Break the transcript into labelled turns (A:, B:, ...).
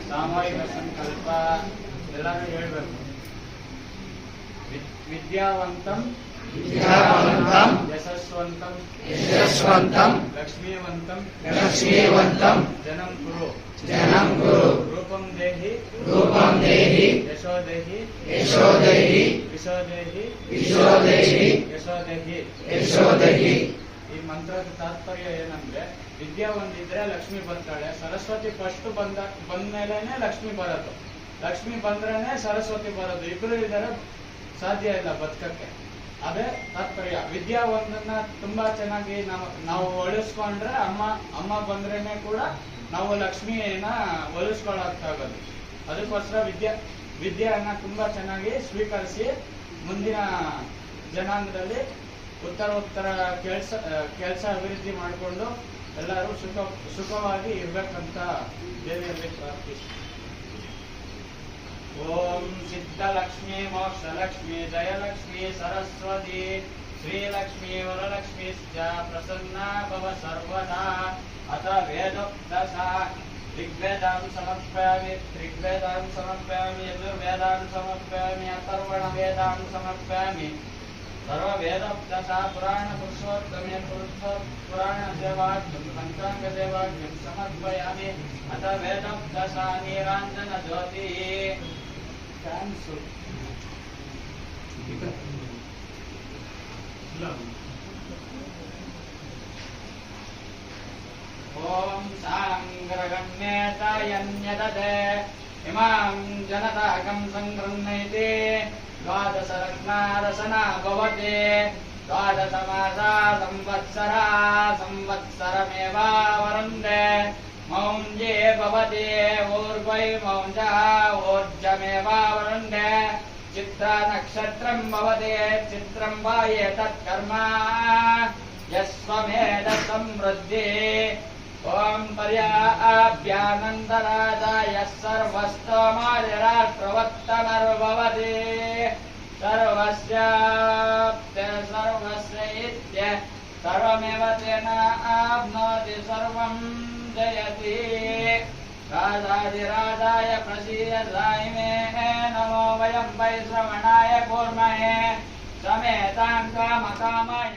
A: ಸಾಮೂಹಿಕ ಸಂಕಲ್ಪ ಎಲ್ಲರೂ ಹೇಳಬೇಕು. ವಿದ್ಯಾವಂತಂ ಯಶಸ್ವಂತಂ ಲಕ್ಷ್ಮೀವಂತಂ ಜನಂ ಕುರು ರೂಪಂ ದೇಹಿ ಯಶೋದೇಹಿ ಯಶೋದೇಹಿ. ಈ ಮಂತ್ರದ ತಾತ್ಪರ್ಯ ಏನಂದ್ರೆ, ವಿದ್ಯಾ ಒಂದಿದ್ರೆ ಲಕ್ಷ್ಮಿ ಬರ್ತಾಳೆ. ಸರಸ್ವತಿ ಫಸ್ಟ್ ಬಂದ್ಮೇಲೆನೆ ಲಕ್ಷ್ಮಿ ಬರೋದು, ಲಕ್ಷ್ಮಿ ಬಂದ್ರೇನೆ ಸರಸ್ವತಿ ಬರೋದು. ಇಬ್ರು ಇದಾರೆ, ಸಾಧ್ಯ ಇಲ್ಲ ಬದುಕಕ್ಕೆ. ಅದೇ ತಾತ್ಪರ್ಯ. ವಿದ್ಯಾ ಒಂದನ್ನ ತುಂಬಾ ಚೆನ್ನಾಗಿ ನಾವು ಒಲಿಸ್ಕೊಂಡ್ರೆ ಅಮ್ಮ ಬಂದ್ರೇನೆ ಕೂಡ ನಾವು ಲಕ್ಷ್ಮಿಯನ್ನ ಒಲಿಸ್ಕೊಳ್ಳೋಕ್ಕಾಗೋದು. ಅದಕ್ಕೋಸ್ಕರ ವಿದ್ಯೆಯನ್ನ ತುಂಬಾ ಚೆನ್ನಾಗಿ ಸ್ವೀಕರಿಸಿ ಮುಂದಿನ ಜನಾಂಗದಲ್ಲಿ ಉತ್ತರ ಕೆಲಸ ಅಭಿವೃದ್ಧಿ ಮಾಡಿಕೊಂಡು ಎಲ್ಲರೂ ಸುಖವಾಗಿ ಇರ್ಬೇಕಂತ ದೇವಿಯಲ್ಲಿ ಪ್ರಾರ್ಥಿಸ್ತೀವಿ. ಓಂ ಸಿದ್ಧಲಕ್ಷ್ಮೀ ಮೋಕ್ಷಲಕ್ಷ್ಮೀ ಜಯಲಕ್ಷ್ಮೀ ಸರಸ್ವತಿ ಶ್ರೀಲಕ್ಷ್ಮೀ ವರಲಕ್ಷ್ಮೀ ಪ್ರಸನ್ನಾ ಭವ ಸರ್ವದಾ. ಅಥ ವೇದೋಕ್ತಃ ಋಗ್ವೇದಾಂ ಸಮರ್ಪಯಾಮಿ, ಯಜುರ್ವೇದಾಂ ಸಮರ್ಪಯಾಮಿ, ಅಥರ್ವಣ ವೇದಾಂ ಸಮರ್ಪಯಾಮಿ. ಸರ್ವ ವೇದೋಕ್ತಃ ಪುರಾಣ ಪುರುಷೋತ್ತಮೇ ಪುರಾಣ ಸೇವಾಜ್ಞಂ ಪಂಚಾಂಗ ಸೇವಾಜ್ಞಂ ಸಮರ್ಪಯಾಮಿ. ಅಥ ವೇದೋಕ್ತಃ ನೀರಾಂಜನ ಜ್ಯೋತಿ. ಓಂ ಸಾಂಗ್ರಗಣ್ಯೇತಾಯನ್ಯದತೆ ಇಮಾಂ ಜನತಾಕಂ ಸಂಗೃಹ್ಣಯತಿ. ದ್ವಾದಶ ರತ್ನಾರಸನಾ ಭವತಿ. ದ್ವಾದಶ ಮಾಸಾ ಸಂವತ್ಸರಮೇವಾವರಂದೆ. ಮೌಂಜೇ ಭವತಿ ಊರ್ವೈ ಮೌಂಜಃ ಊರ್ಜಮೇವಾವರಂದೆ. ಚಿತ್ರ ನಕ್ಷತ್ರಂ ಭವತಿ ಚಿತ್ರಂ ವಾ ಏತತ್ ಕರ್ಮ ಯಸ್ವಮೇಧ ಸಮೃದ್ಧಿ. ಓಂ ಪರ್ಯಾಭ್ಯಾನಂದರಾಜಾಯ ಸರ್ವಸ್ತೋಮಾದಿರಾಷ್ಟ್ರವತ್ತಮರ್ಭವತಿ. ಸರ್ವಸ್ಯ ಇತ್ಯ ಸರ್ವಮೇವ ತೇನ ಆಪ್ನೋತಿ ಸರ್ವಂ ಜಯತಿ. ರಾಜಾಧಿರಾಜಾಯ ಪ್ರಸೀದಸಾಯಿ ಮೇ ನಮೋ ವಯಂ ವೈ ಶ್ರವಣಾಯ ಕೂರ್ಮಹೇ ಸಮೇತಾಂ ಕಾಮಕಾಮಾಯ.